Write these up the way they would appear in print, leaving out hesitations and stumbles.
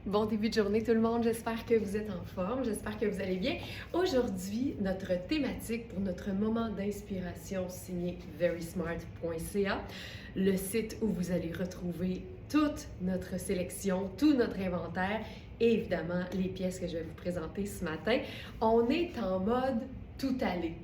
Bon début de journée tout le monde, j'espère que vous êtes en forme, j'espère que vous allez bien. Aujourd'hui, notre thématique pour notre moment d'inspiration signé verysmart.ca, le site où vous allez retrouver toute notre sélection, tout notre inventaire et évidemment les pièces que je vais vous présenter ce matin. On est en mode tout aller.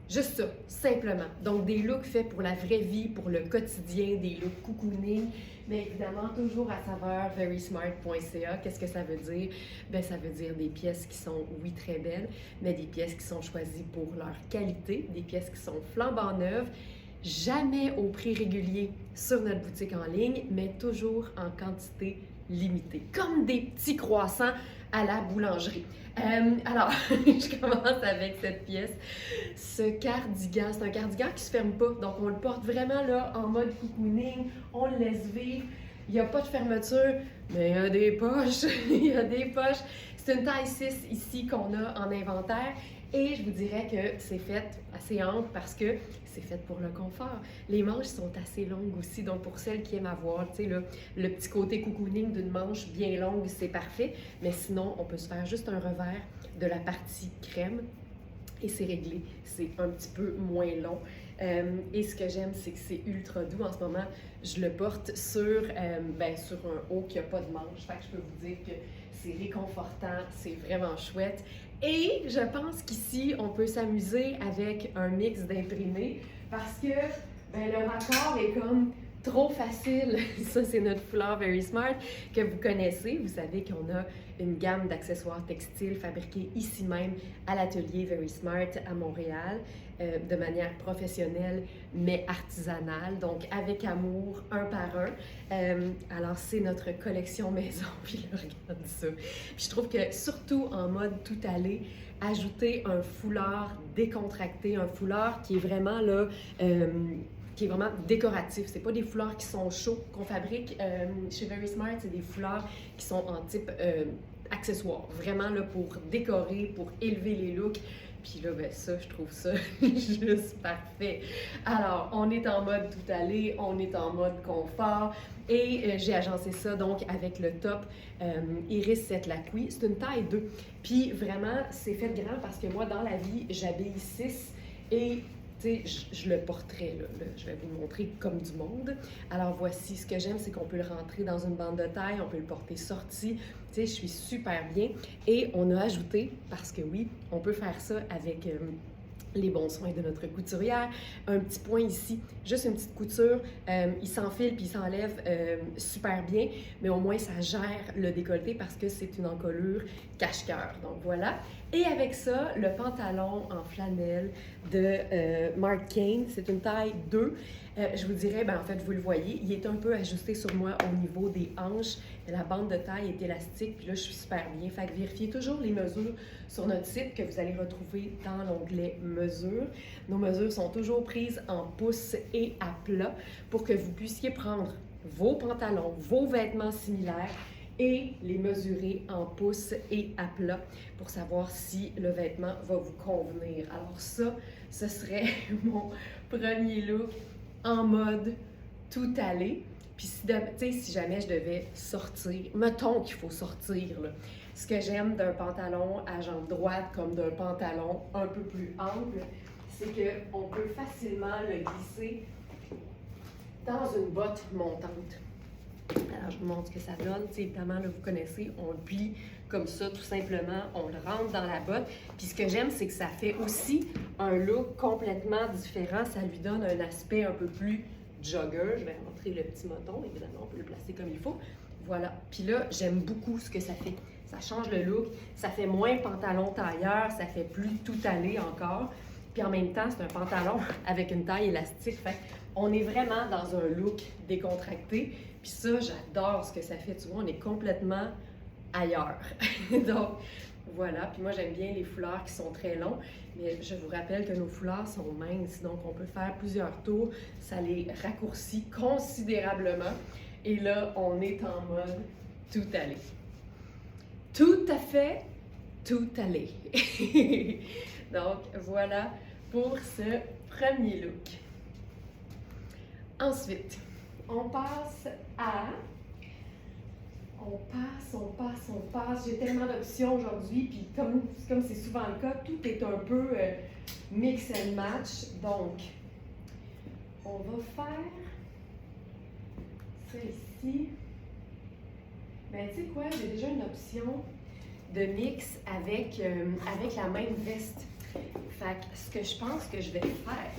Juste ça, simplement. Donc, des looks faits pour la vraie vie, pour le quotidien, des looks cocooning, mais évidemment, toujours à saveur verysmart.ca. Qu'est-ce que ça veut dire? Bien, ça veut dire des pièces qui sont, oui, très belles, mais des pièces qui sont choisies pour leur qualité, des pièces qui sont flambant neuves, jamais au prix régulier sur notre boutique en ligne, mais toujours en quantité limitée, comme des petits croissants à la boulangerie. Alors, je commence avec cette pièce. Ce cardigan, c'est un cardigan qui se ferme pas, donc on le porte vraiment là en mode cocooning, on le laisse vivre. Il n'y a pas de fermeture, mais il y a des poches. Il y a des poches. C'est une taille 6 ici qu'on a en inventaire. Et je vous dirais que c'est fait assez ample parce que c'est fait pour le confort. Les manches sont assez longues aussi, donc pour celles qui aiment avoir, tu sais, le petit côté cocooning d'une manche bien longue, c'est parfait. Mais sinon, on peut se faire juste un revers de la partie crème et c'est réglé. C'est un petit peu moins long. Et ce que j'aime, c'est que c'est ultra doux. En ce moment, je le porte sur un haut qui n'a pas de manche. Fait que je peux vous dire que c'est réconfortant, c'est vraiment chouette. Et je pense qu'ici, on peut s'amuser avec un mix d'imprimés parce que le raccord est comme trop facile. Ça, c'est notre foulard Verysmart que vous connaissez. Vous savez qu'on a une gamme d'accessoires textiles fabriqués ici même à l'atelier Verysmart à Montréal de manière professionnelle mais artisanale, donc avec amour, un par un. Alors, c'est notre collection maison. Puis là, regarde ça. Puis je trouve que surtout en mode tout allé, ajouter un foulard décontracté, un foulard qui est vraiment là, qui est vraiment décoratif. C'est pas des foulards qui sont chauds qu'on fabrique chez Verysmart, c'est des foulards qui sont en type accessoire, vraiment là pour décorer, pour élever les looks. Puis là, ben ça, je trouve ça juste parfait. Alors, on est en mode tout aller, on est en mode confort et j'ai agencé ça donc avec le top Iris 7 Laqui. C'est une taille 2. Puis vraiment, c'est fait grand parce que moi, dans la vie, j'habille 6 et je le porterai, là, je vais vous le montrer comme du monde. Alors voici, ce que j'aime, c'est qu'on peut le rentrer dans une bande de taille, on peut le porter sorti. Je suis super bien. Et on a ajouté, parce que oui, on peut faire ça avec les bons soins de notre couturière. Un petit point ici, juste une petite couture, il s'enfile puis il s'enlève super bien, mais au moins ça gère le décolleté parce que c'est une encolure cache-cœur. Donc voilà. Et avec ça, le pantalon en flanelle de Marc Cain, c'est une taille 2. Je vous dirais, en fait, vous le voyez, il est un peu ajusté sur moi au niveau des hanches. La bande de taille est élastique, puis là, je suis super bien. Fait que vérifiez toujours les mesures sur notre site que vous allez retrouver dans l'onglet mesures. Nos mesures sont toujours prises en pouces et à plat pour que vous puissiez prendre vos pantalons, vos vêtements similaires et les mesurer en pouces et à plat pour savoir si le vêtement va vous convenir. Alors ça, ce serait mon premier look en mode tout aller. Puis si jamais je devais sortir, mettons qu'il faut sortir, là, ce que j'aime d'un pantalon à jambes droites comme d'un pantalon un peu plus ample, c'est qu'on peut facilement le glisser dans une botte montante. Alors, je vous montre ce que ça donne. Évidemment, là, vous connaissez, on le plie comme ça, tout simplement. On le rentre dans la botte. Puis ce que j'aime, c'est que ça fait aussi un look complètement différent. Ça lui donne un aspect un peu plus jogger. Je vais montrer le petit moton. Évidemment, on peut le placer comme il faut. Voilà. Puis là, j'aime beaucoup ce que ça fait. Ça change le look. Ça fait moins pantalon tailleur. Ça fait plus tout aller encore. Puis en même temps, c'est un pantalon avec une taille élastique. Fait on est vraiment dans un look décontracté. Puis ça, j'adore ce que ça fait. Tu vois, on est complètement ailleurs. Donc, voilà. Puis moi, j'aime bien les foulards qui sont très longs. Mais je vous rappelle que nos foulards sont minces. Donc, on peut faire plusieurs tours. Ça les raccourcit considérablement. Et là, on est en mode tout aller. Tout à fait, tout aller. Donc, voilà pour ce premier look. Ensuite, on passe à On passe, on passe, on passe. J'ai tellement d'options aujourd'hui, puis comme c'est souvent le cas, tout est un peu mix and match. Donc, on va faire ça ici. Ben, tu sais quoi, j'ai déjà une option de mix avec la même veste. Fait que ce que je pense que je vais faire,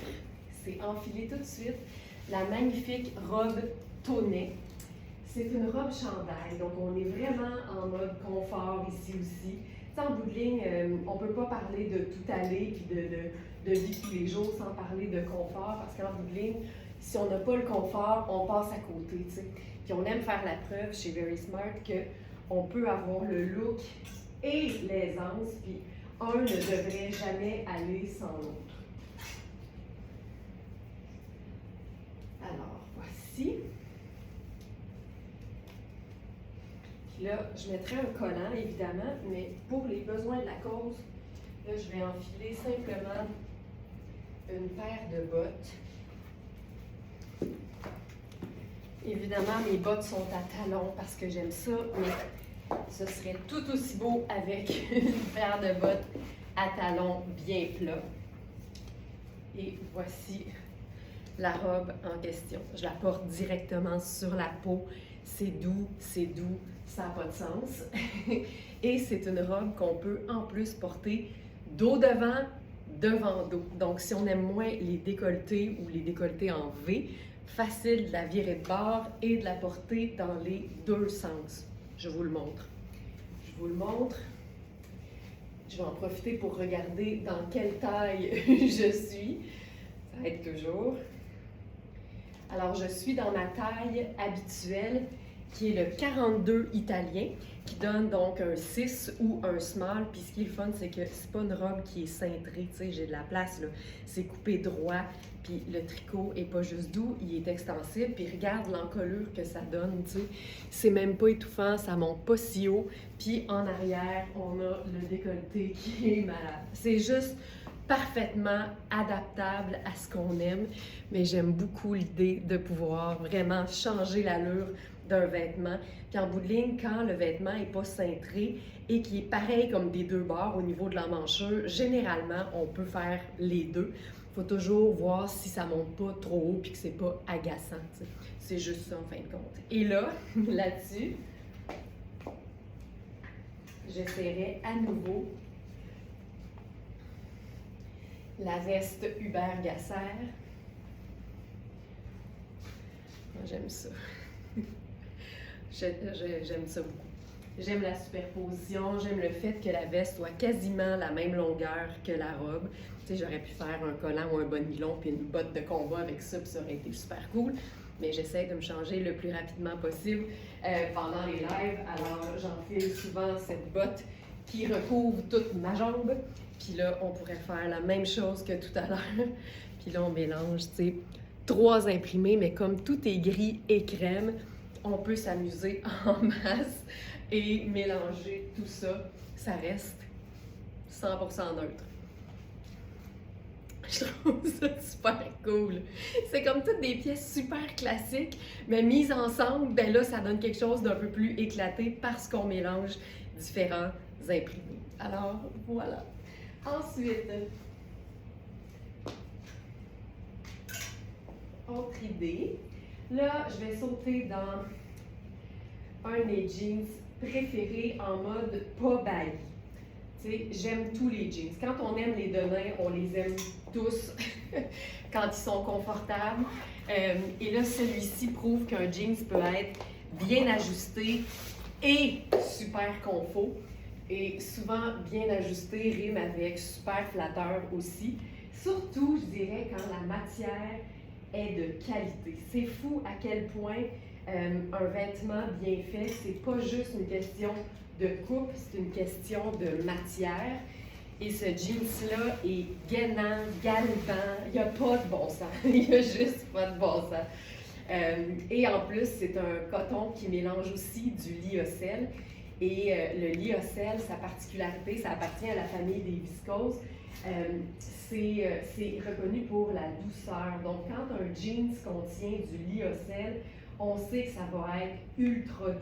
c'est enfiler tout de suite la magnifique robe Tonnet. C'est une robe chandail, donc on est vraiment en mode confort ici aussi. Tu sais, en bout de ligne, on ne peut pas parler de tout aller puis de vie tous les jours sans parler de confort, parce qu'en bout de ligne, si on n'a pas le confort, on passe à côté, tu sais. Puis on aime faire la preuve chez Very Smart qu'on peut avoir le look et l'aisance, puis un ne devrait jamais aller sans l'autre. Alors, voici. Puis là, je mettrai un collant, évidemment, mais pour les besoins de la cause, là, je vais enfiler simplement une paire de bottes. Évidemment, mes bottes sont à talons parce que j'aime ça, mais ce serait tout aussi beau avec une paire de bottes à talons bien plats. Et voici la robe en question. Je la porte directement sur la peau. C'est doux, ça n'a pas de sens. Et c'est une robe qu'on peut en plus porter dos devant, devant dos. Donc, si on aime moins les décolletés ou les décolletés en V, facile de la virer de bord et de la porter dans les deux sens. Je vous le montre. Je vous le montre. Je vais en profiter pour regarder dans quelle taille je suis. Ça aide toujours. Alors, je suis dans ma taille habituelle, qui est le 42 italien, qui donne donc un 6 ou un small. Puis ce qui est le fun, c'est que c'est pas une robe qui est cintrée, tu sais, j'ai de la place, là. C'est coupé droit, puis le tricot est pas juste doux, il est extensible. Puis regarde l'encolure que ça donne, tu sais. C'est même pas étouffant, ça monte pas si haut. Puis en arrière, on a le décolleté qui est malade. C'est juste parfaitement adaptable à ce qu'on aime, mais j'aime beaucoup l'idée de pouvoir vraiment changer l'allure d'un vêtement. Puis en bout de ligne, quand le vêtement n'est pas cintré et qui est pareil comme des deux bords au niveau de l'emmanchure, généralement, on peut faire les deux. Il faut toujours voir si ça monte pas trop haut puis que c'est pas agaçant. T'sais. C'est juste ça en fin de compte. Et là, là-dessus, j'essaierai à nouveau la veste Hubert Gasser. Moi, j'aime ça. J'aime ça beaucoup. J'aime la superposition, j'aime le fait que la veste soit quasiment la même longueur que la robe. Tu sais, j'aurais pu faire un collant ou un bas de nylon puis une botte de combat avec ça, puis ça aurait été super cool. Mais j'essaie de me changer le plus rapidement possible pendant les lives. Alors, j'enfile souvent cette botte qui recouvre toute ma jambe. Puis là, on pourrait faire la même chose que tout à l'heure. Puis là, on mélange, tu sais, 3 imprimés, mais comme tout est gris et crème, on peut s'amuser en masse et mélanger tout ça. Ça reste 100% neutre. Je trouve ça super cool. C'est comme toutes des pièces super classiques, mais mises ensemble, ben là, ça donne quelque chose d'un peu plus éclaté parce qu'on mélange différents imprimés. Alors, voilà. Ensuite, autre idée. Là, je vais sauter dans un de mes jeans préférés en mode pas baggy. Tu sais, j'aime tous les jeans. Quand on aime les denim, on les aime tous quand ils sont confortables. Et là, celui-ci prouve qu'un jeans peut être bien ajusté et super confort. Et souvent, bien ajusté rime avec super flatteur aussi. Surtout, je dirais, quand la matière est de qualité. C'est fou à quel point un vêtement bien fait, c'est pas juste une question de coupe, c'est une question de matière. Et ce jeans-là est gainant, galbant, il n'y a pas de bon sens, il n'y a juste pas de bon sens. Et en plus, c'est un coton qui mélange aussi du lyocell. Et le lyocell, sa particularité, ça appartient à la famille des viscoses. C'est reconnu pour la douceur. Donc, quand un jeans contient du lyocell, on sait que ça va être ultra doux.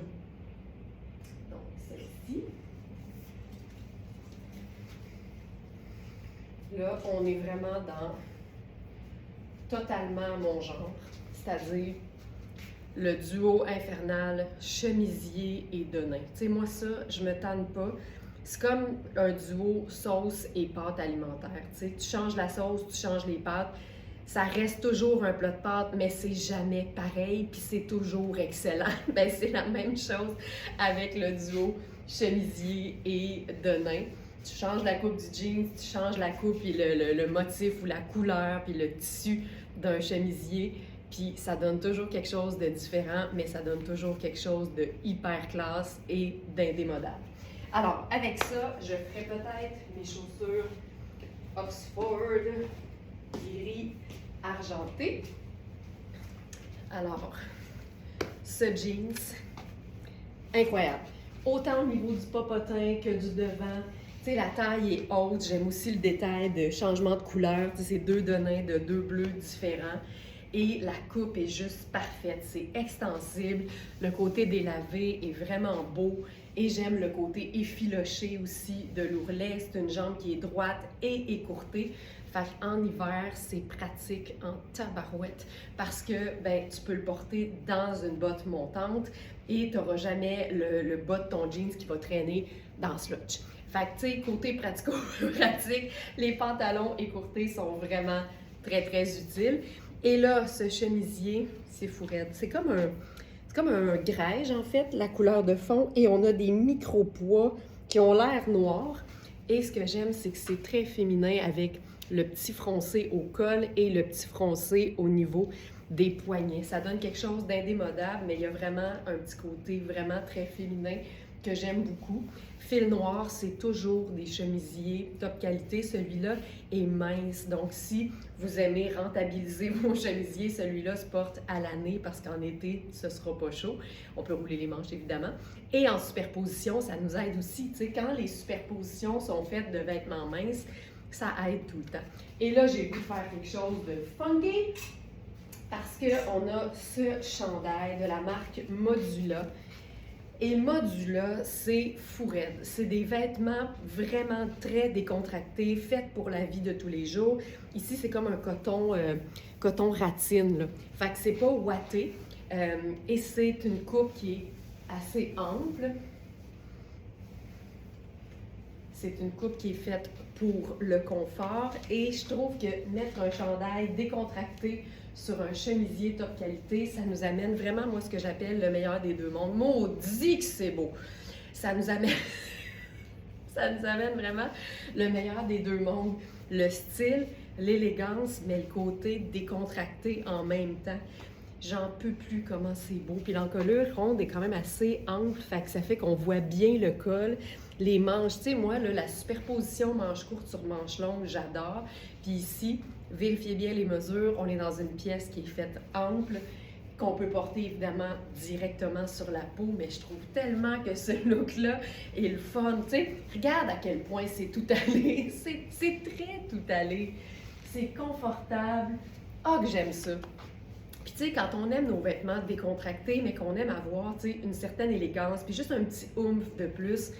Donc, celle-ci. Là, on est vraiment dans totalement mon genre, c'est-à-dire le duo infernal chemisier et denain. Tu sais, moi, ça, je me tanne pas. C'est comme un duo sauce et pâte alimentaire. Tu sais, tu changes la sauce, tu changes les pâtes. Ça reste toujours un plat de pâtes, mais c'est jamais pareil, puis c'est toujours excellent. Ben, c'est la même chose avec le duo chemisier et denain. Tu changes la coupe du jeans, tu changes la coupe, puis le motif ou la couleur, puis le tissu d'un chemisier, puis ça donne toujours quelque chose de différent, mais ça donne toujours quelque chose de hyper classe et d'indémodable. Alors, avec ça, je ferai peut-être mes chaussures Oxford gris argenté. Alors, ce jeans, incroyable. Autant au niveau du popotin que du devant. Tu sais, la taille est haute. J'aime aussi le détail de changement de couleur. Tu sais, c'est deux denins de deux bleus différents. Et la coupe est juste parfaite. C'est extensible. Le côté délavé est vraiment beau. Et j'aime le côté effiloché aussi de l'ourlet. C'est une jambe qui est droite et écourtée. Fait qu'en hiver, c'est pratique en tabarouette parce que ben, tu peux le porter dans une botte montante et tu n'auras jamais le bas de ton jeans qui va traîner dans ce lutch. Fait que, tu sais, côté pratico-pratique, les pantalons écourtés sont vraiment très, très utiles. Et là, ce chemisier, c'est fou raide. C'est comme un grège, en fait, la couleur de fond. Et on a des micro-pois qui ont l'air noirs. Et ce que j'aime, c'est que c'est très féminin avec le petit froncé au col et le petit froncé au niveau des poignets. Ça donne quelque chose d'indémodable, mais il y a vraiment un petit côté vraiment très féminin que j'aime beaucoup. Fil noir, c'est toujours des chemisiers top qualité. Celui-là est mince. Donc, si vous aimez rentabiliser vos chemisiers, celui-là se porte à l'année parce qu'en été, ce ne sera pas chaud. On peut rouler les manches, évidemment. Et en superposition, ça nous aide aussi. Tu sais, quand les superpositions sont faites de vêtements minces, ça aide tout le temps. Et là, j'ai voulu faire quelque chose de funky parce qu'on a ce chandail de la marque Modula. Et Modula, c'est fou raide. C'est des vêtements vraiment très décontractés, faits pour la vie de tous les jours. Ici, c'est comme un coton ratine, là. Fait que c'est pas ouaté. Et c'est une coupe qui est assez ample. C'est une coupe qui est faite pour le confort. Et je trouve que mettre un chandail décontracté sur un chemisier top qualité, ça nous amène vraiment, moi, ce que j'appelle le meilleur des deux mondes. Maudit que c'est beau! Ça nous amène vraiment le meilleur des deux mondes. Le style, l'élégance, mais le côté décontracté en même temps. J'en peux plus comment c'est beau. Puis l'encolure ronde est quand même assez ample, fait que ça fait qu'on voit bien le col. Les manches, tu sais, moi, là, la superposition manche courte sur manche longue, j'adore. Puis ici, vérifiez bien les mesures. On est dans une pièce qui est faite ample, qu'on peut porter évidemment directement sur la peau, mais je trouve tellement que ce look-là est le fun. Tu sais, regarde à quel point c'est tout allé. C'est très tout allé. C'est confortable. Ah, que j'aime ça. Puis tu sais, quand on aime nos vêtements décontractés, mais qu'on aime avoir, tu sais, une certaine élégance, puis juste un petit oomph de plus,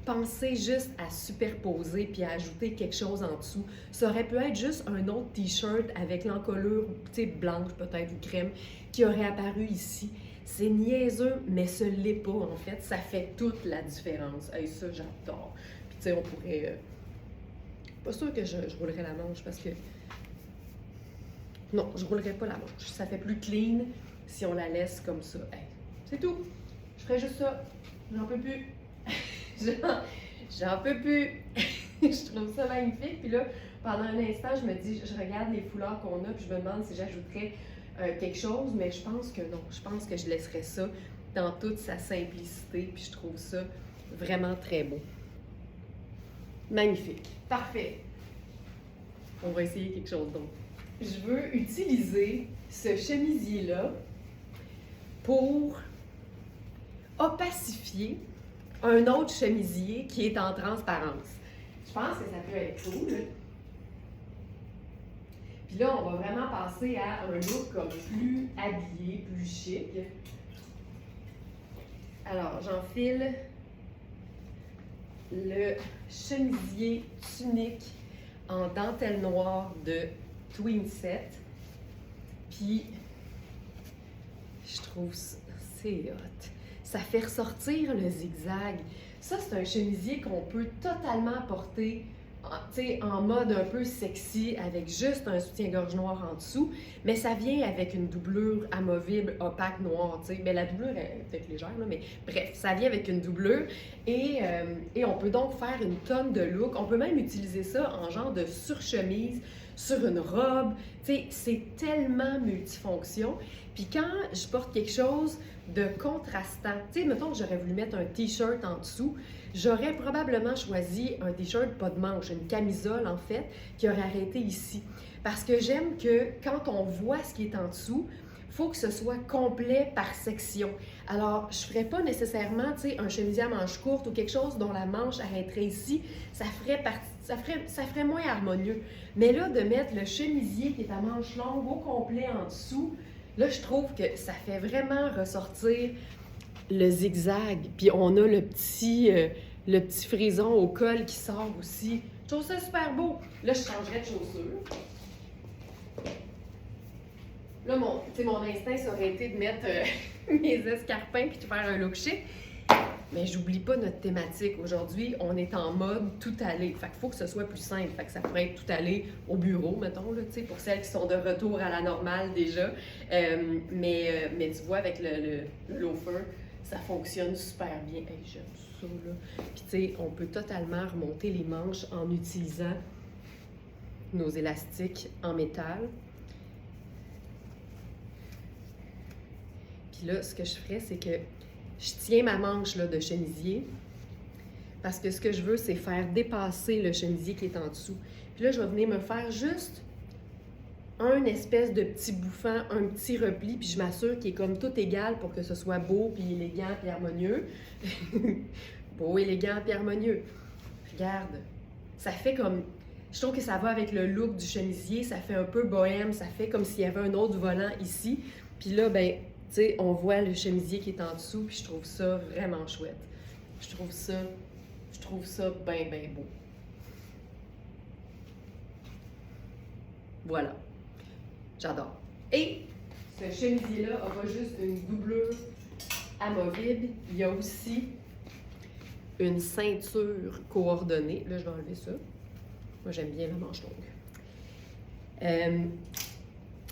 pensez juste à superposer puis à ajouter quelque chose en dessous. Ça aurait pu être juste un autre t-shirt avec l'encolure, tu sais, blanche peut-être ou crème, qui aurait apparu ici. C'est niaiseux, mais ce l'est pas en fait. Ça fait toute la différence. Et ça, j'adore. Puis tu sais, on pourrait... Pas sûr que je roulerais la manche parce que... Non, je roulerais pas la manche. Ça fait plus clean si on la laisse comme ça. Hey, c'est tout. Je ferais juste ça. J'en peux plus. J'en peux plus. Je trouve ça magnifique. Puis là, pendant un instant, je me dis, je regarde les foulards qu'on a, puis je me demande si j'ajouterais quelque chose, mais je pense que non. Je pense que je laisserais ça dans toute sa simplicité, puis je trouve ça vraiment très beau. Magnifique. Parfait. On va essayer quelque chose d'autre. Je veux utiliser ce chemisier-là pour opacifier un autre chemisier qui est en transparence. Je pense que ça peut être cool. Puis là, on va vraiment passer à un look comme plus habillé, plus chic. Alors, j'enfile le chemisier tunique en dentelle noire de Twin Set. Puis, je trouve ça, c'est hot. Ça fait ressortir le zigzag. Ça, c'est un chemisier qu'on peut totalement porter en mode un peu sexy avec juste un soutien-gorge noir en dessous, mais ça vient avec une doublure amovible opaque noire. Mais la doublure est peut-être légère, là, mais bref, ça vient avec une doublure et on peut donc faire une tonne de looks. On peut même utiliser ça en genre de surchemise sur une robe. C'est tellement multifonction. Puis quand je porte quelque chose de contrastant, mettons que j'aurais voulu mettre un t-shirt en dessous, j'aurais probablement choisi un t-shirt pas de manche, une camisole en fait, qui aurait arrêté ici. Parce que j'aime que quand on voit ce qui est en dessous, il faut que ce soit complet par section. Alors, je ne ferais pas nécessairement un chemisier à manche courte ou quelque chose dont la manche arrêterait ici. Ça ferait moins harmonieux. Mais là, de mettre le chemisier qui est à manche longue au complet en dessous, là, je trouve que ça fait vraiment ressortir le zigzag. Puis on a le petit frison au col qui sort aussi. Je trouve ça super beau. Là, je changerais de chaussure. Là, mon instinct, ça aurait été de mettre mes escarpins puis de faire un look chic. Mais j'oublie pas notre thématique. Aujourd'hui, on est en mode tout aller. Fait qu'il faut que ce soit plus simple. Fait que ça pourrait être tout aller au bureau, mettons, là, pour celles qui sont de retour à la normale déjà. Mais tu vois, avec le loafer, ça fonctionne super bien. Hey, j'aime ça, là. Puis, tu sais, on peut totalement remonter les manches en utilisant nos élastiques en métal. Puis là, ce que je ferais, c'est que je tiens ma manche là, de chemisier parce que ce que je veux, c'est faire dépasser le chemisier qui est en dessous. Puis là, je vais venir me faire juste un espèce de petit bouffant, un petit repli, puis je m'assure qu'il est comme tout égal pour que ce soit beau, puis élégant, puis harmonieux. Beau, élégant, puis harmonieux. Regarde, ça fait comme... Je trouve que ça va avec le look du chemisier, ça fait un peu bohème, ça fait comme s'il y avait un autre volant ici. Puis là, ben, tu sais, on voit le chemisier qui est en dessous, puis je trouve ça vraiment chouette. Je trouve ça bien, bien beau. Voilà. J'adore. Et ce chemisier-là n'a pas juste une doublure amovible, il y a aussi une ceinture coordonnée. Là, je vais enlever ça. Moi, j'aime bien la manche longue.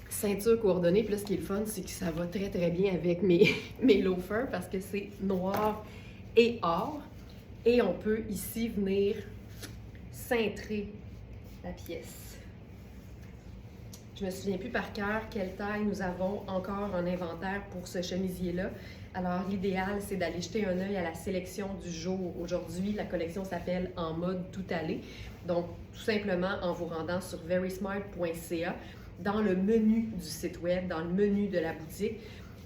Ceinture coordonnée, puis là, ce qui est le fun, c'est que ça va très, très bien avec mes loafers parce que c'est noir et or. Et on peut ici venir cintrer la pièce. Je me souviens plus par cœur quelle taille nous avons encore en inventaire pour ce chemisier-là. Alors, l'idéal, c'est d'aller jeter un œil à la sélection du jour. Aujourd'hui, la collection s'appelle « En mode tout aller ». Donc, tout simplement en vous rendant sur verysmart.ca, dans le menu du site web, dans le menu de la boutique,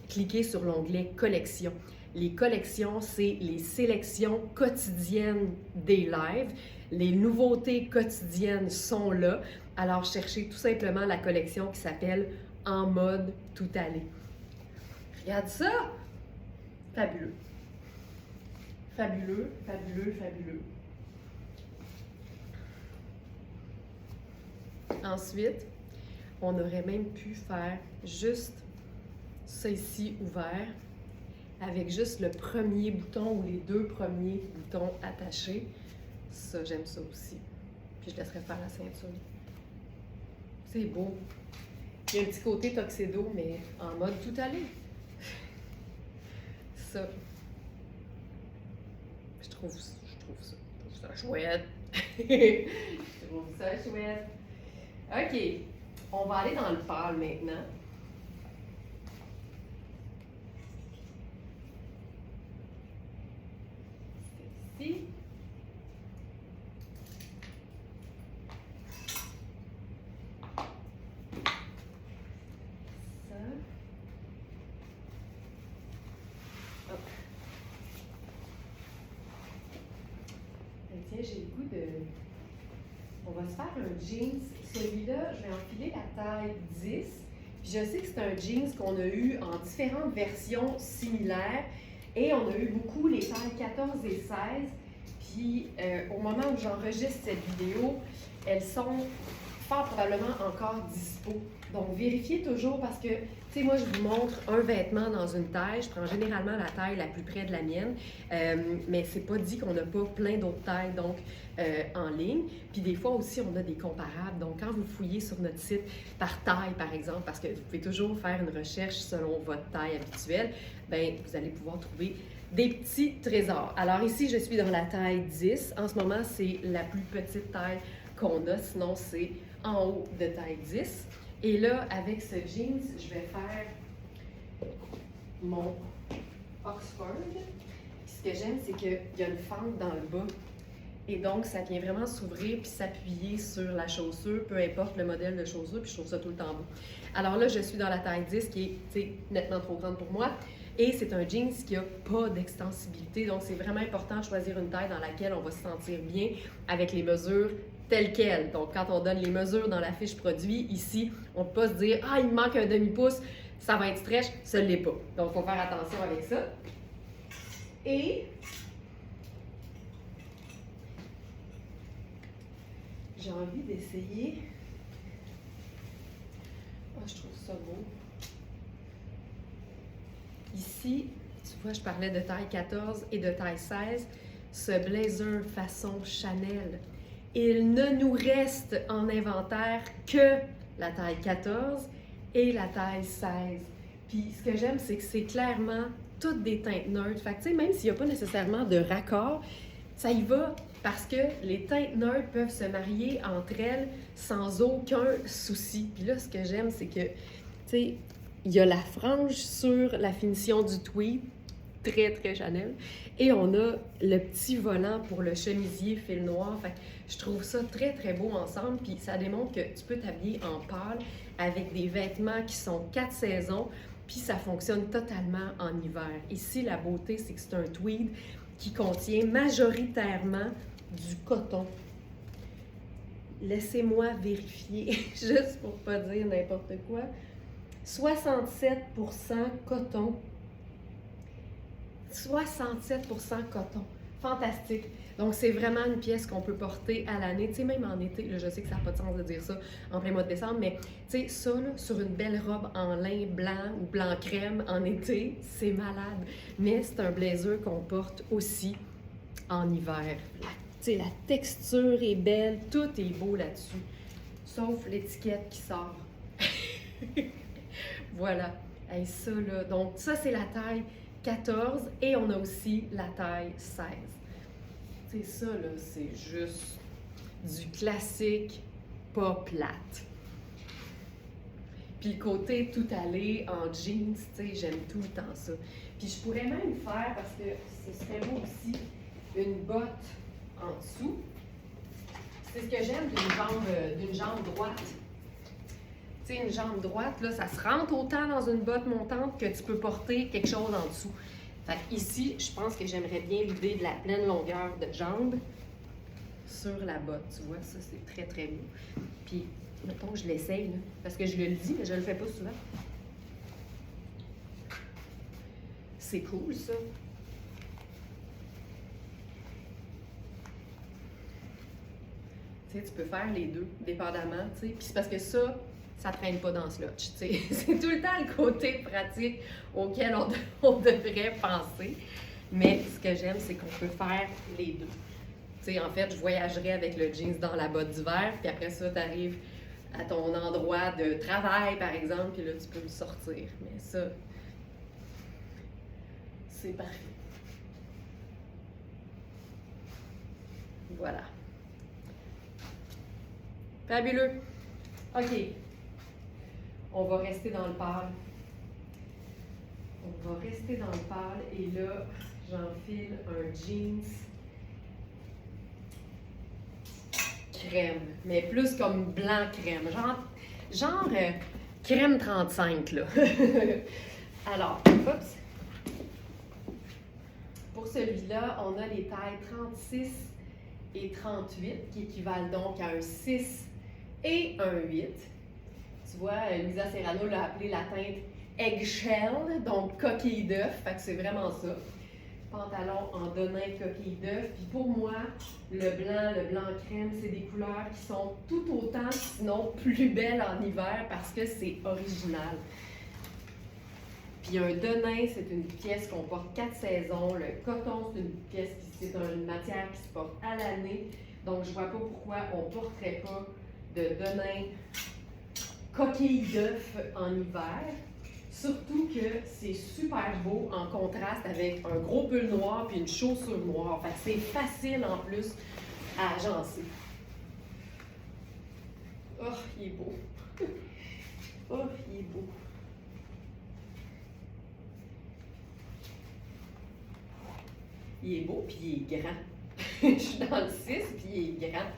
cliquez sur l'onglet « Collections ». Les collections, c'est les sélections quotidiennes des lives. Les nouveautés quotidiennes sont là. Alors, cherchez tout simplement la collection qui s'appelle « En mode tout aller ». Regarde ça! Fabuleux. Fabuleux, fabuleux, fabuleux. Ensuite, on aurait même pu faire juste ça ici ouvert avec juste le premier bouton ou les deux premiers boutons attachés. Ça, j'aime ça aussi. Puis je laisserai faire la ceinture. C'est beau. Il y a un petit côté tuxedo, mais en mode tout aller. Ça. Je trouve ça chouette. Je trouve ça chouette. OK. On va aller dans le pâle maintenant. C'est ici. Ça. Hop. Tiens, j'ai le goût de... On va se faire un jeans. Celui-là, je vais enfiler la taille 10. Puis je sais que c'est un jeans qu'on a eu en différentes versions similaires. Et on a eu beaucoup les tailles 14 et 16. Puis au moment où j'enregistre cette vidéo, elles sont fort probablement encore dispo. Donc vérifiez toujours parce que, tu sais, moi je vous montre un vêtement dans une taille. Je prends généralement la taille la plus près de la mienne, mais c'est pas dit qu'on n'a pas plein d'autres tailles donc en ligne. Puis des fois aussi, on a des comparables. Donc quand vous fouillez sur notre site par taille, par exemple, parce que vous pouvez toujours faire une recherche selon votre taille habituelle, bien, vous allez pouvoir trouver des petits trésors. Alors ici, je suis dans la taille 10. En ce moment, c'est la plus petite taille qu'on a, sinon c'est en haut de taille 10. Et là, avec ce jeans, je vais faire mon Oxford. Puis ce que j'aime, c'est qu'il y a une fente dans le bas. Et donc, ça vient vraiment s'ouvrir puis s'appuyer sur la chaussure, peu importe le modèle de chaussure, puis je trouve ça tout le temps beau. Alors là, je suis dans la taille 10, qui est nettement trop grande pour moi. Et c'est un jeans qui n'a pas d'extensibilité, donc c'est vraiment important de choisir une taille dans laquelle on va se sentir bien avec les mesures telles quelles. Donc quand on donne les mesures dans la fiche produit, ici, on ne peut pas se dire « Ah, il me manque un demi-pouce, ça va être stretch », ça ne l'est pas. Donc il faut faire attention avec ça. Et j'ai envie d'essayer. Ah, je trouve ça beau. Ici, tu vois, je parlais de taille 14 et de taille 16. Ce blazer façon Chanel, il ne nous reste en inventaire que la taille 14 et la taille 16. Puis ce que j'aime, c'est que c'est clairement toutes des teintes neutres. Fait que, tu sais, même s'il n'y a pas nécessairement de raccord, ça y va parce que les teintes neutres peuvent se marier entre elles sans aucun souci. Puis là, ce que j'aime, c'est que, tu sais, il y a la frange sur la finition du tweed, très, très Chanel. Et on a le petit volant pour le chemisier fil noir. Fait que je trouve ça très, très beau ensemble. Puis ça démontre que tu peux t'habiller en pâle avec des vêtements qui sont 4 saisons. Puis ça fonctionne totalement en hiver. Ici, la beauté, c'est que c'est un tweed qui contient majoritairement du coton. Laissez-moi vérifier, juste pour pas dire n'importe quoi. 67% coton. 67% coton. Fantastique. Donc, c'est vraiment une pièce qu'on peut porter à l'année. Tu sais, même en été, là, je sais que ça n'a pas de sens de dire ça en plein mois de décembre, mais tu sais, ça, là, sur une belle robe en lin blanc ou blanc crème en été, c'est malade. Mais c'est un blazer qu'on porte aussi en hiver. Tu sais, la texture est belle, tout est beau là-dessus. Sauf l'étiquette qui sort. Voilà. Hey, ça, là. Donc, ça, c'est la taille 14 et on a aussi la taille 16. Tu sais, ça, là, c'est juste du classique, pas plate. Puis le côté tout allé en jeans, tu sais, j'aime tout le temps ça. Puis je pourrais même faire, parce que ce serait beau aussi, une botte en dessous. C'est ce que j'aime d'une jambe droite. Tu sais, une jambe droite, là, ça se rentre autant dans une botte montante que tu peux porter quelque chose en dessous. Fait ici, je pense que j'aimerais bien l'idée de la pleine longueur de jambe sur la botte. Tu vois, ça, c'est très, très beau. Puis, mettons que je l'essaye, là, parce que je le dis, mais je le fais pas souvent. C'est cool, ça. Tu sais, tu peux faire les deux, dépendamment, tu sais. Puis c'est parce que ça traîne pas dans ce lotch, tu sais. C'est tout le temps le côté pratique auquel on devrait penser. Mais ce que j'aime, c'est qu'on peut faire les deux. Tu sais, en fait, je voyagerais avec le jeans dans la botte d'hiver, puis après ça, tu arrives à ton endroit de travail, par exemple, puis là, tu peux le sortir. Mais ça, c'est parfait. Voilà. Fabuleux. OK. On va rester dans le pâle. On va rester dans le pâle et là, j'enfile un jeans crème, mais plus comme blanc crème, genre crème 35 là. Alors, oups. Pour celui-là, on a les tailles 36 et 38 qui équivalent donc à un 6 et un 8. Tu vois, Lisa Serrano l'a appelé la teinte eggshell, donc coquille d'œuf, fait que c'est vraiment ça. pantalon en denim coquille d'œuf. Puis pour moi, le blanc crème, c'est des couleurs qui sont tout autant, sinon plus belles en hiver parce que c'est original. Puis un denim, c'est une pièce qu'on porte 4 saisons. Le coton, c'est une pièce qui c'est une matière qui se porte à l'année. Donc je vois pas pourquoi on ne porterait pas de denim coquille d'œuf en hiver. Surtout que c'est super beau en contraste avec un gros pull noir puis une chaussure noire. Fait que c'est facile en plus à agencer. Oh, il est beau. Oh, il est beau. Il est beau puis il est grand. Je suis dans le 6 puis il est grand.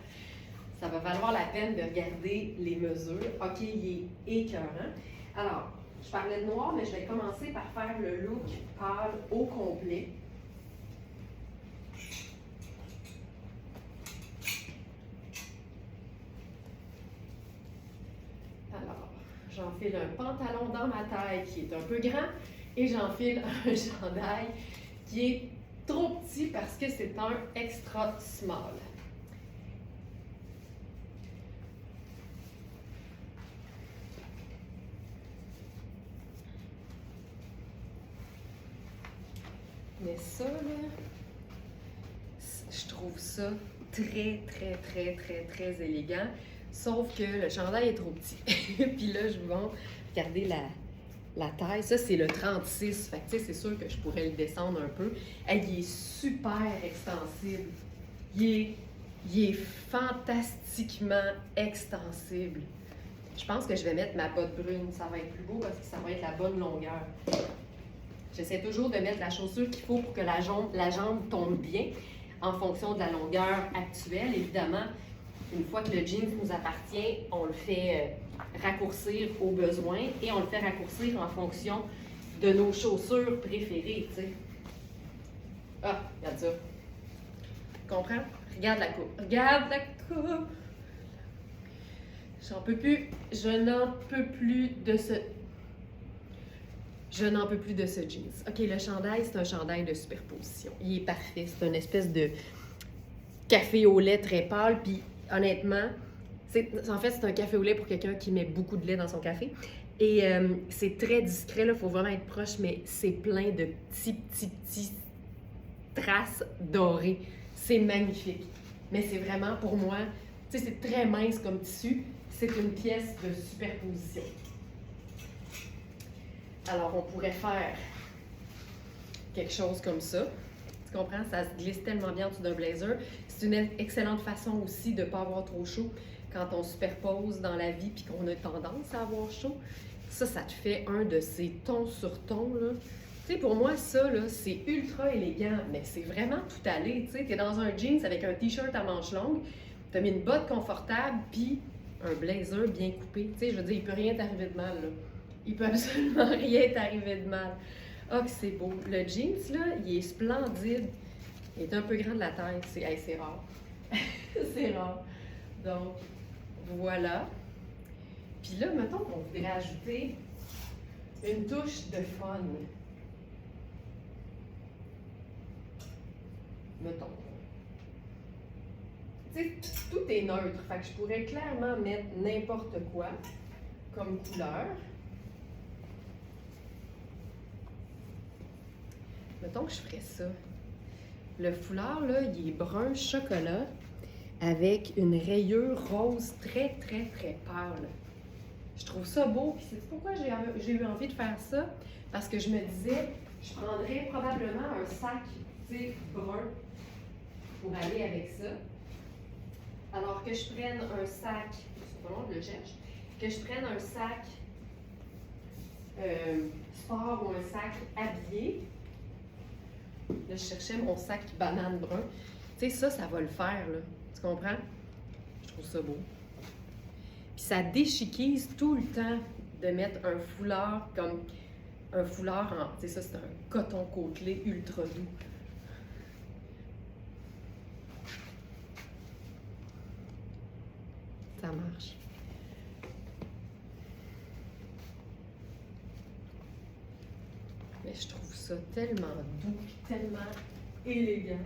Ça va valoir la peine de regarder les mesures. OK, il est écœurant. Alors, je parlais de noir, mais je vais commencer par faire le look pâle au complet. Alors, j'enfile un pantalon dans ma taille qui est un peu grand et j'enfile un chandail qui est trop petit parce que c'est un extra small. Mais ça, là, je trouve ça très, très, très, très, très élégant. Sauf que le chandail est trop petit. Puis là, je vais regarder la taille. Ça, c'est le 36. Fait que, tu sais, c'est sûr que je pourrais le descendre un peu. Hey, il est super extensible. Il est fantastiquement extensible. Je pense que je vais mettre ma botte brune. Ça va être plus beau parce que ça va être la bonne longueur. J'essaie toujours de mettre la chaussure qu'il faut pour que la jambe tombe bien en fonction de la longueur actuelle. Évidemment, une fois que le jeans nous appartient, on le fait raccourcir au besoin et on le fait raccourcir en fonction de nos chaussures préférées, tu sais. Ah, regarde ça. Comprends? Regarde la coupe. Regarde la coupe! J'en peux plus. Je n'en peux plus de ce... Je n'en peux plus de ce jeans. OK, le chandail, c'est un chandail de superposition. Il est parfait. C'est une espèce de café au lait très pâle. Puis, honnêtement, en fait, c'est un café au lait pour quelqu'un qui met beaucoup de lait dans son café. Et c'est très discret, là. Il faut vraiment être proche, mais c'est plein de petits traces dorées. C'est magnifique. Mais c'est vraiment, pour moi, tu sais, c'est très mince comme tissu. C'est une pièce de superposition. Alors, on pourrait faire quelque chose comme ça. Tu comprends? Ça se glisse tellement bien en dessous d'un blazer. C'est une excellente façon aussi de ne pas avoir trop chaud quand on superpose dans la vie puis qu'on a tendance à avoir chaud. Ça te fait un de ces tons sur tons, là. Tu sais, pour moi, ça, là, c'est ultra élégant, mais c'est vraiment tout allé. Tu sais, t'es dans un jeans avec un t-shirt à manches longues, t'as mis une botte confortable puis un blazer bien coupé. Tu sais, je veux dire, il peut rien t'arriver de mal, là. Il peut absolument rien t'arriver de mal. Ah, que c'est beau. Le jeans, là, il est splendide. Il est un peu grand de la taille. C'est rare. C'est rare. Donc, voilà. Puis là, mettons qu'on voudrait ajouter une touche de fun. Mettons. Tu sais, tout est neutre. Fait que je pourrais clairement mettre n'importe quoi comme couleur. Mettons que je ferais ça. Le foulard, là, il est brun chocolat avec une rayure rose très, très, très pâle. Je trouve ça beau. Puis c'est pourquoi j'ai eu envie de faire ça? Parce que je me disais, je prendrais probablement un sac, tu sais, brun pour aller avec ça. Alors que je prenne un sac, c'est pas long, je le cherche, que je prenne un sac sport ou un sac habillé. Là, je cherchais mon sac banane brun. Tu sais, ça va le faire, là. Tu comprends? Je trouve ça beau. Puis ça déchiquise tout le temps de mettre un foulard comme un foulard en... Tu sais, ça, c'est un coton côtelé ultra doux. Ça marche. Mais je trouve ça tellement doux, tellement élégant.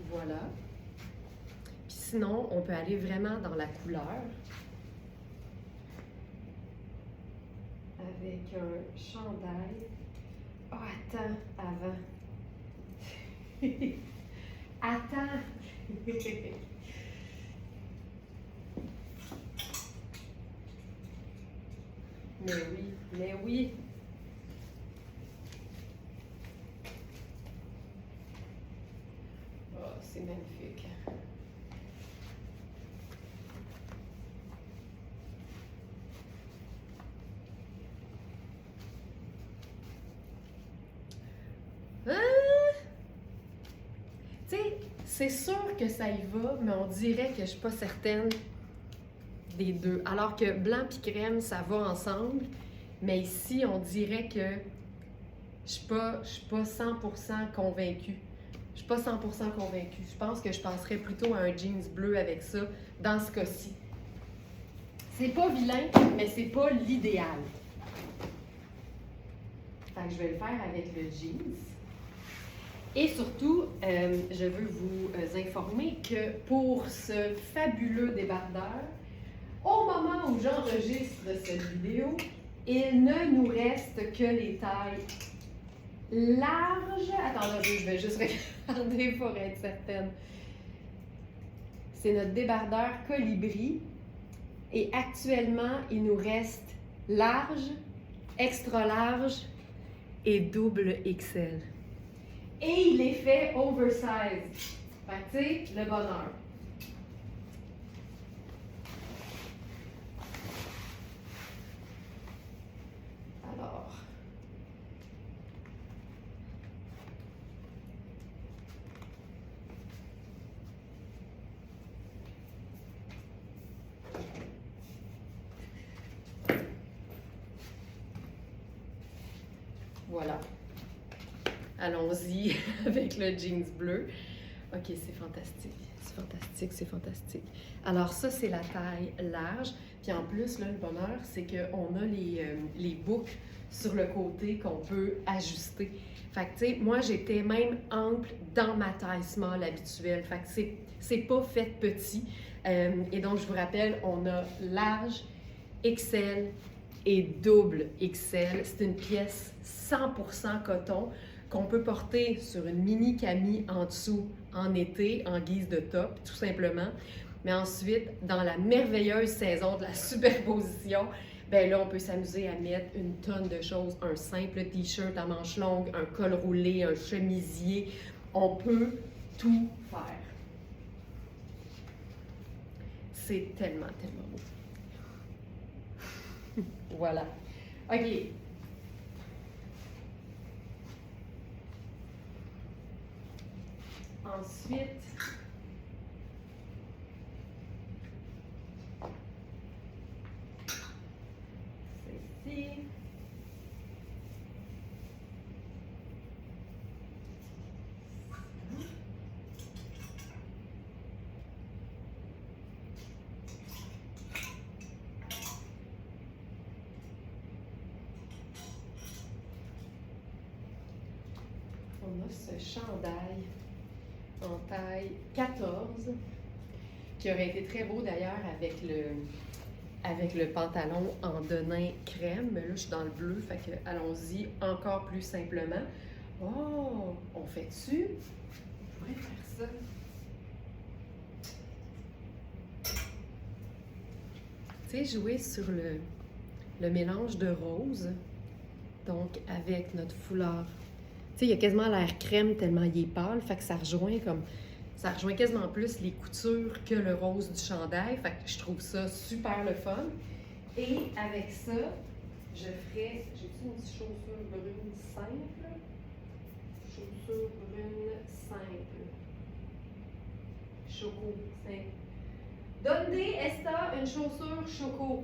Voilà. Puis sinon, on peut aller vraiment dans la couleur. Avec un chandail. Oh, attends, avant. Attends. Mais oui, mais oui. Oh, c'est magnifique. Ah! Tu sais, c'est sûr que ça y va, mais on dirait que je suis pas certaine des deux. Alors que blanc et crème, ça va ensemble, mais ici, on dirait que je suis pas 100% convaincue. Je suis pas 100% convaincue. Je pense que je passerais plutôt à un jeans bleu avec ça, dans ce cas-ci. C'est pas vilain, mais c'est pas l'idéal. Fait que je vais le faire avec le jeans. Et surtout, je veux vous informer que pour ce fabuleux débardeur, au moment où j'enregistre cette vidéo, il ne nous reste que les tailles larges. Attends, là, je vais juste regarder pour être certaine. C'est notre débardeur colibri. Et actuellement, il nous reste large, extra large et double XL. Et il est fait oversize. Fait que, tu sais, le bonheur. Alors. Voilà. Allons-y avec le jeans bleu. OK, c'est fantastique. C'est fantastique, c'est fantastique. Alors ça, c'est la taille large. Puis en plus, là, le bonheur, c'est qu'on a les boucles sur le côté qu'on peut ajuster. Fait que, tu sais, moi, j'étais même ample dans ma taille small habituelle. Fait que c'est pas fait petit. Et donc, je vous rappelle, on a large, XL et double XL. C'est une pièce 100% coton qu'on peut porter sur une mini camie en dessous en été, en guise de top, tout simplement. Mais ensuite, dans la merveilleuse saison de la superposition, ben là, on peut s'amuser à mettre une tonne de choses. Un simple t-shirt à manches longues, un col roulé, un chemisier. On peut tout faire. C'est tellement, tellement beau. Voilà. OK. Ensuite, ceci. On a ce chandail en taille 14, qui aurait été très beau d'ailleurs avec le pantalon en denim crème. Mais là, je suis dans le bleu, fait que allons-y encore plus simplement. Oh, on fait-tu? On pourrait faire ça. Tu sais, jouer sur le mélange de rose, donc avec notre foulard. Tu sais, il y a quasiment l'air crème tellement il est pâle, fait que ça rejoint quasiment plus les coutures que le rose du chandail, fait que je trouve ça super le fun. Et avec ça, je ferais, j'ai-tu une petite chaussure brune simple? Chaussure brune simple. Choco, simple. Donde esta une chaussure choco?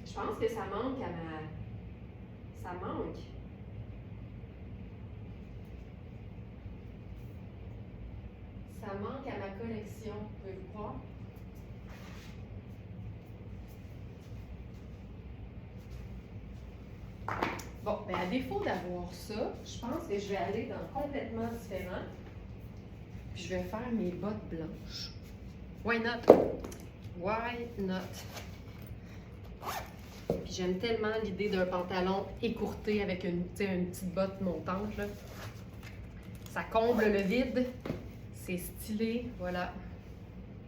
Je pense que ça manque à ma... Ça manque. Ça manque à ma collection, vous pouvez vous croire? Bon, ben à défaut d'avoir ça, je pense que je vais aller dans complètement différent. Puis je vais faire mes bottes blanches. Why not? Why not? Puis j'aime tellement l'idée d'un pantalon écourté avec une petite botte montante, là. Ça comble le vide. C'est stylé, voilà.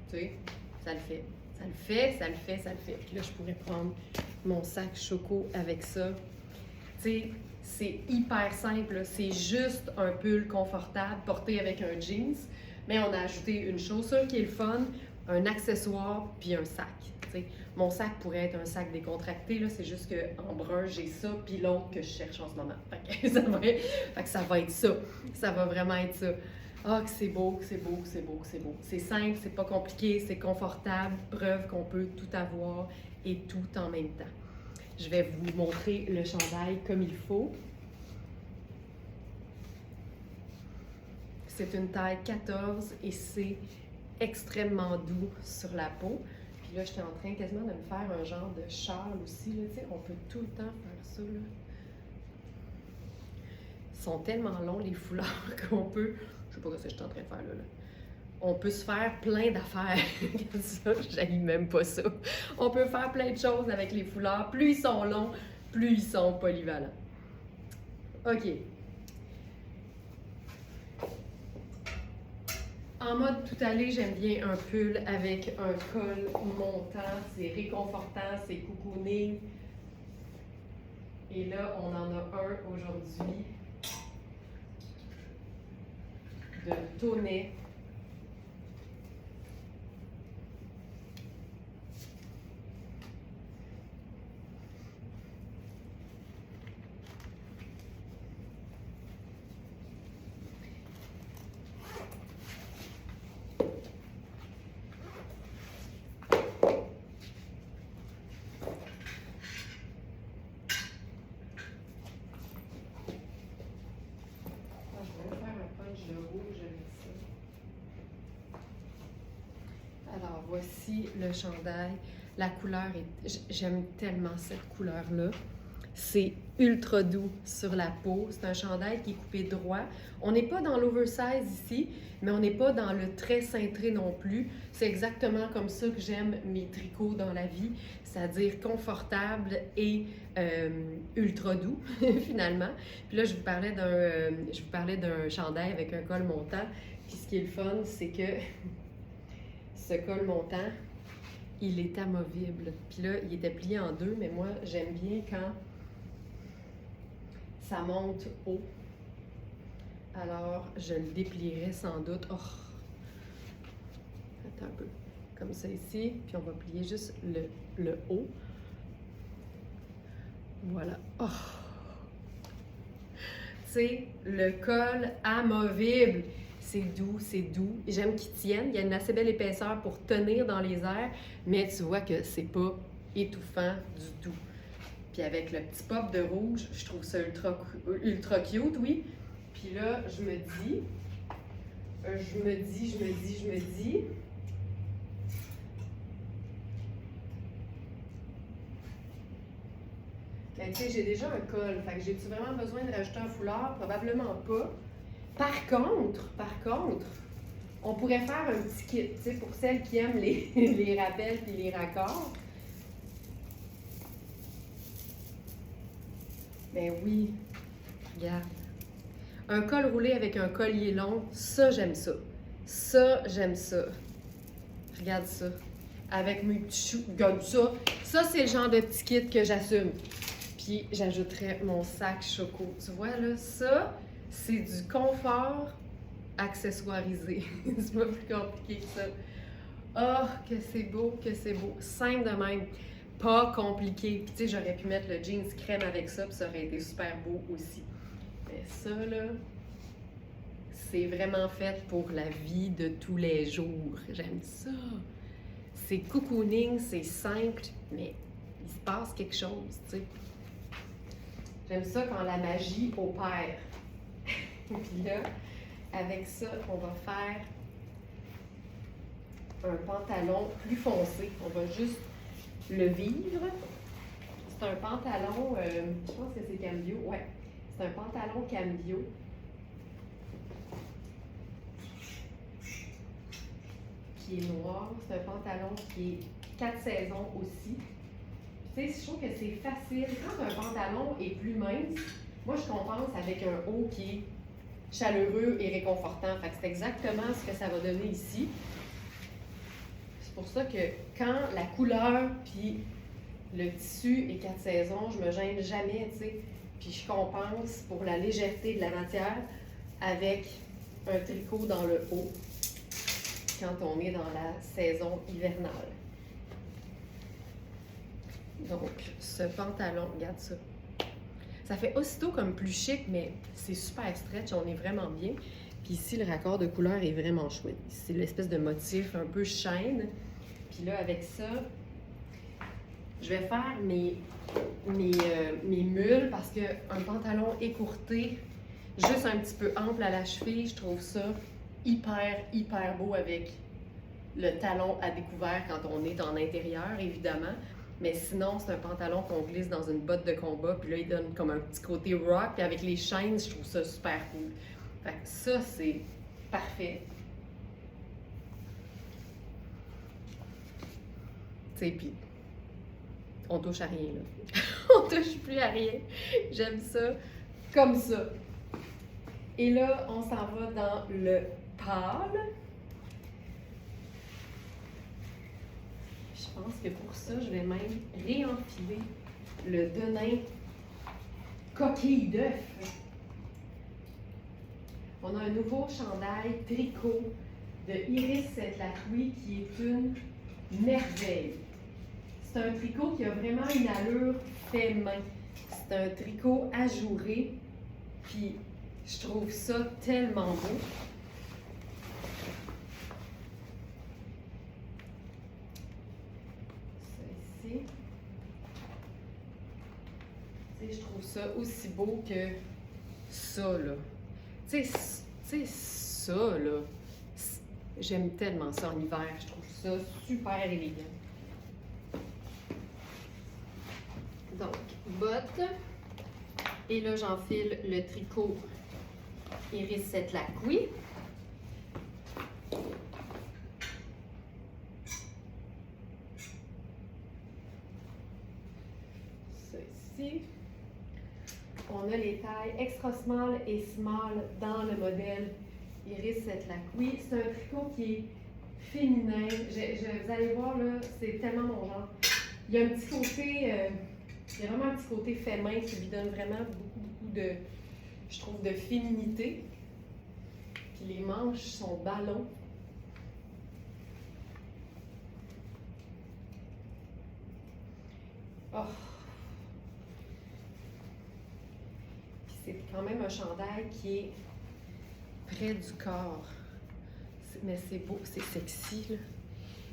Tu sais, ça le fait. Ça le fait, ça le fait, ça le fait. Puis là, je pourrais prendre mon sac choco avec ça. Tu sais, c'est hyper simple. C'est juste un pull confortable porté avec un jeans. Mais on a ajouté une chaussure qui est le fun, un accessoire, puis un sac. T'sais. Mon sac pourrait être un sac décontracté, là, c'est juste qu'en brun, j'ai ça, puis l'autre que je cherche en ce moment. Fait que ça va être ça. Ça va vraiment être ça. Ah, que c'est beau, que c'est beau, que c'est beau, que c'est beau. C'est simple, c'est pas compliqué, c'est confortable. Preuve qu'on peut tout avoir et tout en même temps. Je vais vous montrer le chandail comme il faut. C'est une taille 14 et c'est extrêmement doux sur la peau. Puis là, j'étais en train quasiment de me faire un genre de châle aussi. Là, on peut tout le temps faire ça. Là. Ils sont tellement longs, les foulards, qu'on peut... Je sais pas ce que je suis en train de faire là. On peut se faire plein d'affaires. Ça, j'aime même pas ça. On peut faire plein de choses avec les foulards. Plus ils sont longs, plus ils sont polyvalents. OK. En mode tout allé, j'aime bien un pull avec un col montant. C'est réconfortant, c'est cocooning. Et là, on en a un aujourd'hui de Tonnet. Alors, voici le chandail. La couleur est... J'aime tellement cette couleur-là. C'est ultra doux sur la peau. C'est un chandail qui est coupé droit. On n'est pas dans l'oversize ici, mais on n'est pas dans le très cintré non plus. C'est exactement comme ça que j'aime mes tricots dans la vie, c'est-à-dire confortable et ultra doux, finalement. Puis là, je vous parlais d'un chandail avec un col montant. Puis ce qui est le fun, c'est que ce col montant, il est amovible. Puis là, il était plié en deux, mais moi, j'aime bien quand ça monte haut. Alors, je le déplierai sans doute. Oh! Attends un peu. Comme ça ici. Puis on va plier juste le haut. Voilà. Oh! C'est le col amovible. C'est doux, c'est doux. J'aime qu'il tienne. Il y a une assez belle épaisseur pour tenir dans les airs, mais tu vois que c'est pas étouffant du tout. Puis avec le petit pop de rouge, je trouve ça ultra cute, oui. Puis là, je me dis... Ben, tu sais, j'ai déjà un col. Fait que j'ai-tu vraiment besoin de rajouter un foulard? Probablement pas. Par contre, on pourrait faire un petit kit, tu sais, pour celles qui aiment les rappels et les raccords. Ben oui, regarde. Un col roulé avec un collier long, ça, j'aime ça. Ça, j'aime ça. Regarde ça. Avec mes petits choux, regarde ça. Ça, c'est le genre de petit kit que j'assume. Puis, j'ajouterais mon sac choco. Tu vois, là, ça, c'est du confort accessoirisé. C'est pas plus compliqué que ça. Oh, que c'est beau, que c'est beau. Simple de même. Pas compliqué. Puis, tu sais, j'aurais pu mettre le jeans crème avec ça, puis ça aurait été super beau aussi. Mais ça, là, c'est vraiment fait pour la vie de tous les jours. J'aime ça. C'est cocooning, c'est simple, mais il se passe quelque chose, tu sais. J'aime ça quand la magie opère. Puis là, avec ça, on va faire un pantalon plus foncé. On va juste le vivre. C'est un pantalon, je pense que c'est cambio, ouais. C'est un pantalon cambio. Qui est noir. C'est un pantalon qui est 4 saisons aussi. Tu sais, je trouve que c'est facile. Quand un pantalon est plus mince, moi je compense avec un haut qui est chaleureux et réconfortant. Fait que c'est exactement ce que ça va donner ici. C'est pour ça que quand la couleur puis le tissu est 4 saisons, je me gêne jamais, tu sais. Puis je compense pour la légèreté de la matière avec un tricot dans le haut quand on est dans la saison hivernale. Donc, ce pantalon, regarde ça. Ça fait aussitôt comme plus chic, mais c'est super stretch, on est vraiment bien. Puis ici, le raccord de couleur est vraiment chouette. C'est l'espèce de motif un peu chêne. Puis là, avec ça, je vais faire mes mules parce qu'un pantalon écourté, juste un petit peu ample à la cheville, je trouve ça hyper beau avec le talon à découvert quand on est en intérieur, évidemment. Mais sinon, c'est un pantalon qu'on glisse dans une botte de combat, puis là, il donne comme un petit côté rock, puis avec les chaînes, je trouve ça super cool. Fait que ça, c'est parfait. Tu sais, puis on touche à rien, là. On touche plus à rien. J'aime ça comme ça. Et là, on s'en va dans le pâle. Je pense que pour ça, je vais même réenfiler le denim coquille d'œuf. On a un nouveau chandail tricot de Iris Lacroix qui est une merveille. C'est un tricot qui a vraiment une allure fait main. C'est un tricot ajouré, puis je trouve ça tellement beau. Ça ici. Tu sais, je trouve ça aussi beau que ça, là. Tu sais, ça, là. J'aime tellement ça en hiver. Je trouve ça super élégant. Donc, bottes. Et là, j'enfile le tricot Iris Lacroix. Ça ici. On a les tailles extra small et small dans le modèle Iris Lacroix. C'est un tricot qui est féminin. Vous allez voir, là, c'est tellement mon genre. Il y a un petit côté... il y a vraiment un petit côté fait main qui lui donne vraiment beaucoup de, je trouve, de féminité. Puis les manches sont ballons. Oh. Puis c'est quand même un chandail qui est près du corps. Mais c'est beau, c'est sexy, là.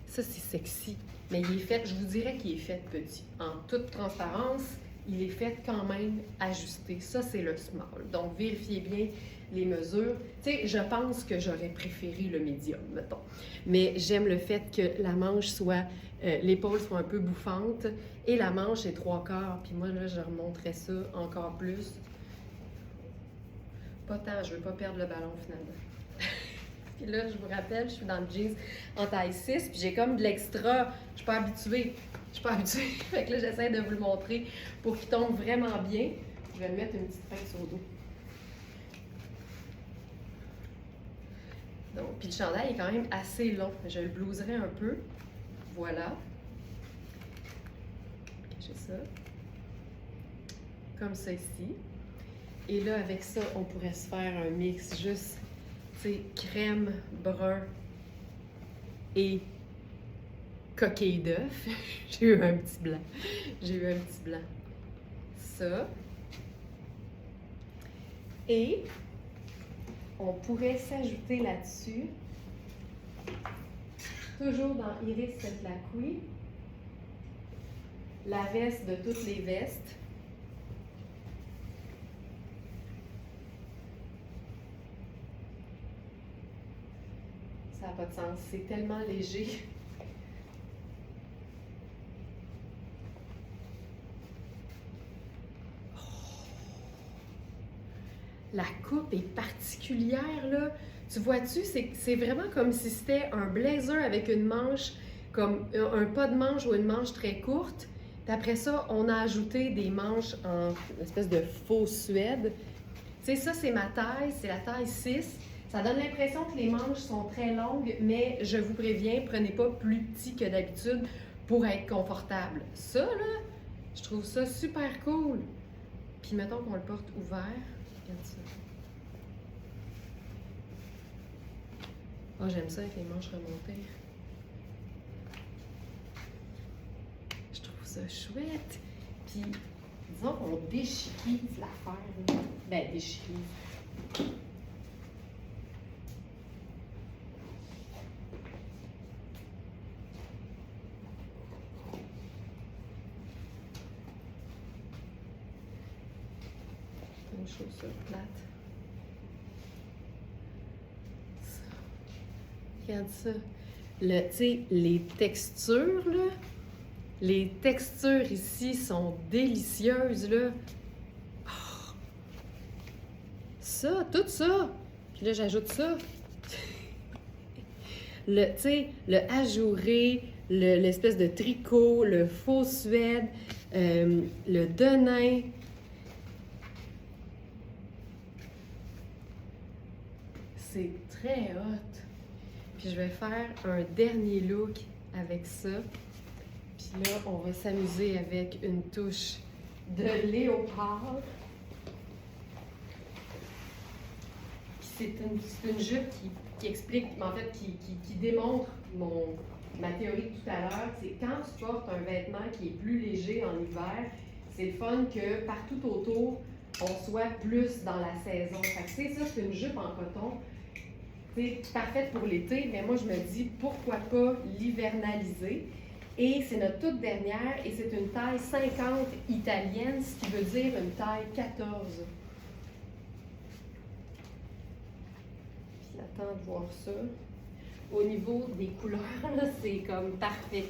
Ça, c'est sexy. Mais il est fait, je vous dirais qu'il est fait petit. En toute transparence, il est fait quand même ajusté. Ça, c'est le small. Donc, vérifiez bien les mesures. Tu sais, je pense que j'aurais préféré le médium, mettons. Mais j'aime le fait que la manche soit, l'épaule soit un peu bouffante et la manche est 3/4. Puis moi, là, je remonterais ça encore plus. Pas tant, je veux pas perdre le ballon finalement. Puis là, je vous rappelle, je suis dans le jeans en taille 6, puis j'ai comme de l'extra. Je suis pas habituée. Fait que là, j'essaie de vous le montrer pour qu'il tombe vraiment bien. Je vais me mettre une petite pince au dos. Donc, puis le chandail est quand même assez long. Je le blouserai un peu. Voilà. J'ai ça. Comme ça ici. Et là, avec ça, on pourrait se faire un mix juste, tu sais, crème, brun et coquille d'œuf. J'ai eu un petit blanc. Ça. Et on pourrait s'ajouter là-dessus, toujours dans Iris Lacroix, la veste de toutes les vestes. Ça n'a pas de sens, c'est tellement léger. La coupe est particulière, là. Tu vois-tu, c'est vraiment comme si c'était un blazer avec une manche, comme un pas de manche ou une manche très courte. Puis après ça, on a ajouté des manches en espèce de faux suède. Tu sais, ça, c'est ma taille, c'est la taille 6. Ça donne l'impression que les manches sont très longues, mais je vous préviens, prenez pas plus petit que d'habitude pour être confortable. Ça, là, je trouve ça super cool. Puis mettons qu'on le porte ouvert. Regarde ça. Oh, j'aime ça avec les manches remontées. Je trouve ça chouette. Puis, disons qu'on déchiquise l'affaire. Là. Ben, déchiquise. Une chaussure plate. Ça. Regarde ça. Tu sais, les textures, là. Les textures ici sont délicieuses, là. Oh. Ça, tout ça. Puis là, j'ajoute ça. Tu sais, le ajouré, l'espèce de tricot, le faux suède, le denim. C'est très hot. Puis je vais faire un dernier look avec ça. Puis là, on va s'amuser avec une touche de léopard. Puis c'est une jupe qui explique, en fait, qui démontre ma théorie de tout à l'heure. C'est quand tu portes un vêtement qui est plus léger en hiver, c'est le fun que partout autour, on soit plus dans la saison. Fait que tu sais, ça, c'est une jupe en coton. C'est parfaite pour l'été, mais moi, je me dis, pourquoi pas l'hivernaliser? Et c'est notre toute dernière, et c'est une taille 50 italienne, ce qui veut dire une taille 14. Puis j'attends de voir ça. Au niveau des couleurs, c'est comme parfait.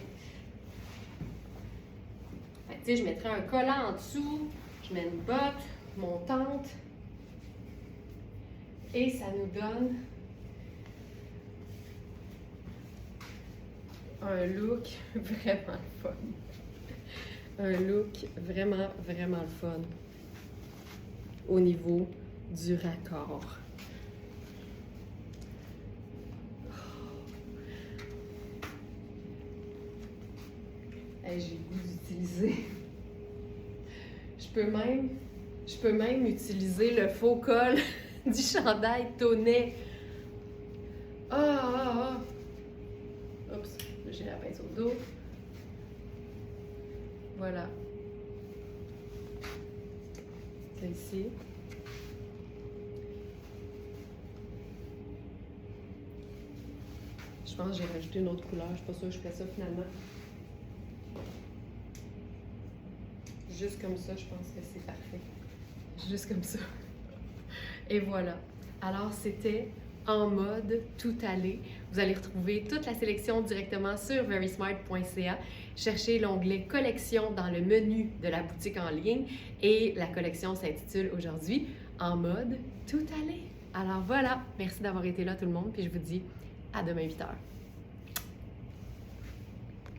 Fait que, tu sais, je mettrais un collant en dessous, je mets une botte montante, et ça nous donne un look vraiment le fun. Un look vraiment, vraiment le fun au niveau du raccord. Hey, j'ai le goût d'utiliser. Je peux même utiliser le faux col du chandail Tonnet. Ah! Oups, j'ai la pince au dos. Voilà. Celle-ci. Je pense que j'ai rajouté une autre couleur. Je suis pas sûre que je ferais ça finalement. Juste comme ça, je pense que c'est parfait. Juste comme ça. Et voilà. Alors, c'était en mode tout allé. Vous allez retrouver toute la sélection directement sur verysmart.ca. Cherchez l'onglet collection dans le menu de la boutique en ligne et la collection s'intitule aujourd'hui en mode tout allé. Alors voilà, merci d'avoir été là tout le monde, puis je vous dis à demain 8h.